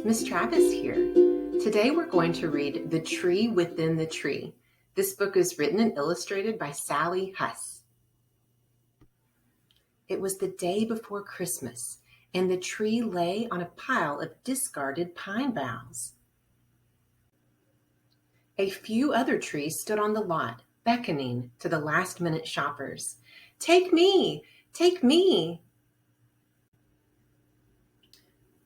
Miss Travis here. Today we're going to read The Tree Within the Tree. This book is written and illustrated by Sally Huss. It was the day before Christmas, and the tree lay on a pile of discarded pine boughs. A few other trees stood on the lot, beckoning to the last-minute shoppers. "Take me! Take me!"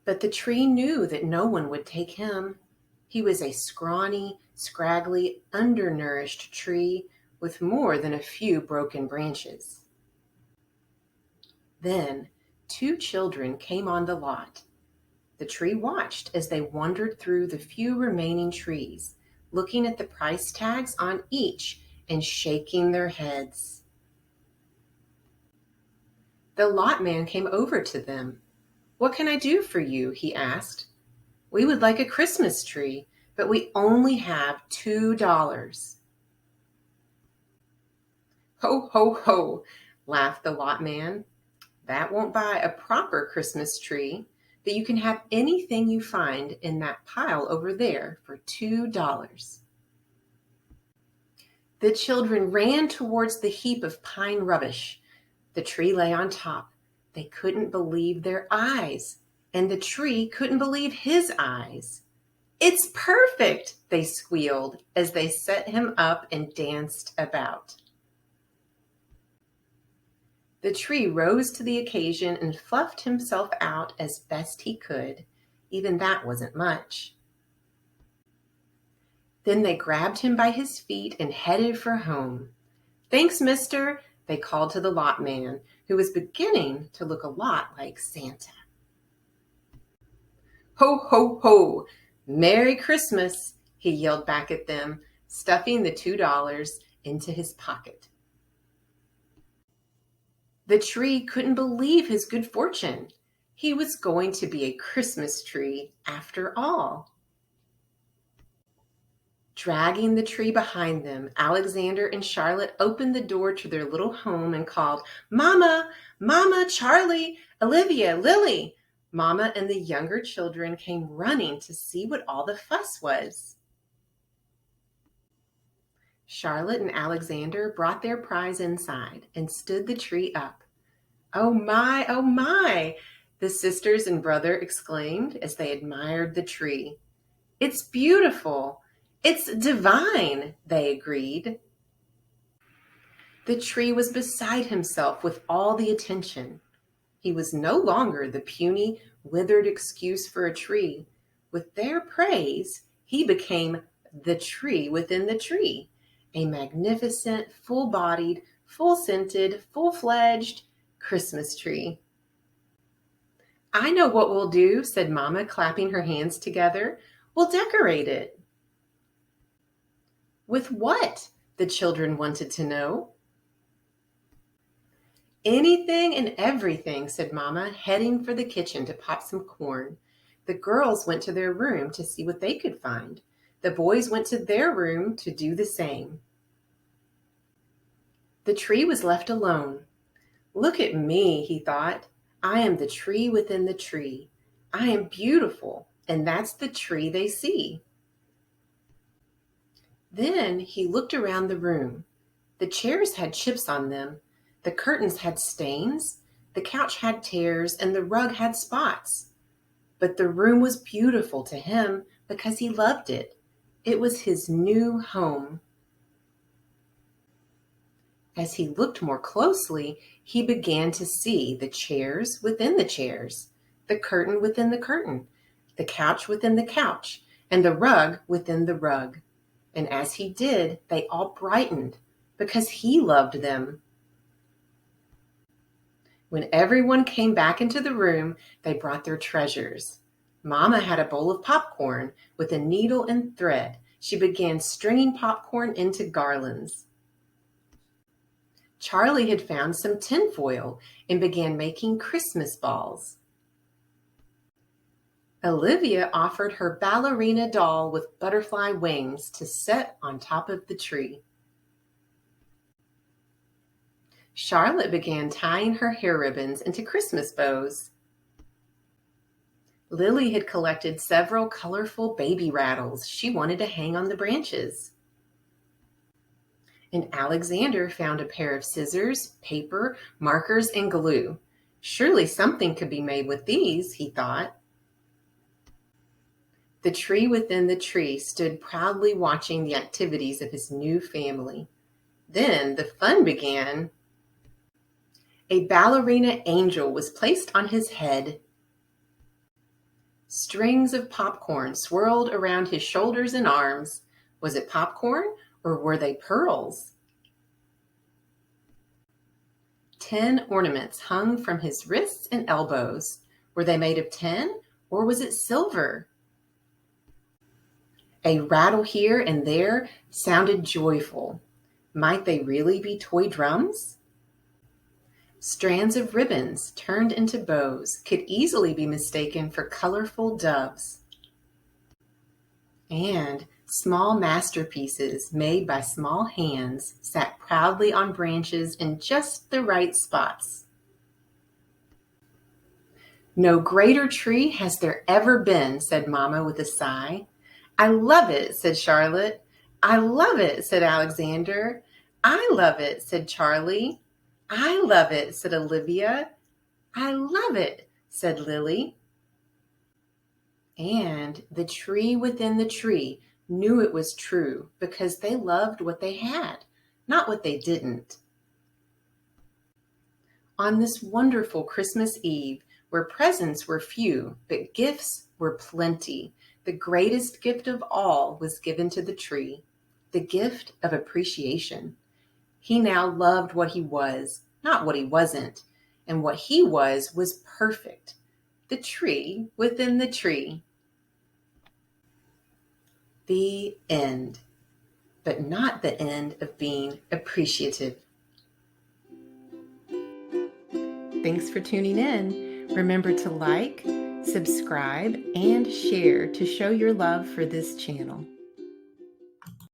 But the tree knew that no one would take him. He was a scrawny, scraggly, undernourished tree with more than a few broken branches. Then 2 children came on the lot. The tree watched as they wandered through the few remaining trees, looking at the price tags on each and shaking their heads. The lot man came over to them. "What can I do for you?" he asked. "We would like a Christmas tree, but we only have $2. "Ho, ho, ho," laughed the lot man. "That won't buy a proper Christmas tree, but you can have anything you find in that pile over there for $2. The children ran towards the heap of pine rubbish. The tree lay on top. They couldn't believe their eyes, and the tree couldn't believe his eyes. "It's perfect," they squealed as they set him up and danced about. The tree rose to the occasion and fluffed himself out as best he could. Even that wasn't much. Then they grabbed him by his feet and headed for home. "Thanks, mister," they called to the lot man, who was beginning to look a lot like Santa. "Ho, ho, ho! Merry Christmas!" he yelled back at them, stuffing the $2 into his pocket. The tree couldn't believe his good fortune. He was going to be a Christmas tree after all. Dragging the tree behind them, Alexander and Charlotte opened the door to their little home and called, "Mama! Mama! Charlie! Olivia! Lily!" Mama and the younger children came running to see what all the fuss was. Charlotte and Alexander brought their prize inside and stood the tree up. "Oh my, oh my!" the sisters and brother exclaimed as they admired the tree. "It's beautiful! It's divine," they agreed. The tree was beside himself with all the attention. He was no longer the puny, withered excuse for a tree. With their praise, he became the tree within the tree, a magnificent, full-bodied, full-scented, full-fledged Christmas tree. "I know what we'll do," said Mama, clapping her hands together. "We'll decorate it." "With what?" the children wanted to know. "Anything and everything," said Mama, heading for the kitchen to pop some corn. The girls went to their room to see what they could find. The boys went to their room to do the same. The tree was left alone. "Look at me," he thought. "I am the tree within the tree. I am beautiful, and that's the tree they see." Then he looked around the room. The chairs had chips on them. The curtains had stains. The couch had tears, and the rug had spots. But the room was beautiful to him because he loved it. It was his new home. As he looked more closely, he began to see the chairs within the chairs, the curtain within the curtain, the couch within the couch, and the rug within the rug. And as he did, they all brightened because he loved them. When everyone came back into the room, they brought their treasures. Mama had a bowl of popcorn with a needle and thread. She began stringing popcorn into garlands. Charlie had found some tinfoil and began making Christmas balls. Olivia offered her ballerina doll with butterfly wings to set on top of the tree. Charlotte began tying her hair ribbons into Christmas bows. Lily had collected several colorful baby rattles she wanted to hang on the branches. And Alexander found a pair of scissors, paper, markers, and glue. Surely something could be made with these, he thought. The tree within the tree stood proudly watching the activities of his new family. Then the fun began. A ballerina angel was placed on his head. Strings of popcorn swirled around his shoulders and arms. Was it popcorn or were they pearls? 10 ornaments hung from his wrists and elbows. Were they made of tin or was it silver? A rattle here and there sounded joyful. Might they really be toy drums? Strands of ribbons turned into bows could easily be mistaken for colorful doves. And small masterpieces made by small hands sat proudly on branches in just the right spots. No greater tree has there ever been, said Mama with a sigh. I love it, said Charlotte. I love it, said Alexander. I love it, said Charlie. I love it, said Olivia. I love it, said Lily. And the tree within the tree knew it was true because they loved what they had, not what they didn't. On this wonderful Christmas Eve, where presents were few, but gifts were plenty, the greatest gift of all was given to the tree, the gift of appreciation. He now loved what he was, not what he wasn't, and what he was perfect. The tree within the tree. The end, but not the end of being appreciative. Thanks for tuning in. Remember to like, subscribe, and share to show your love for this channel.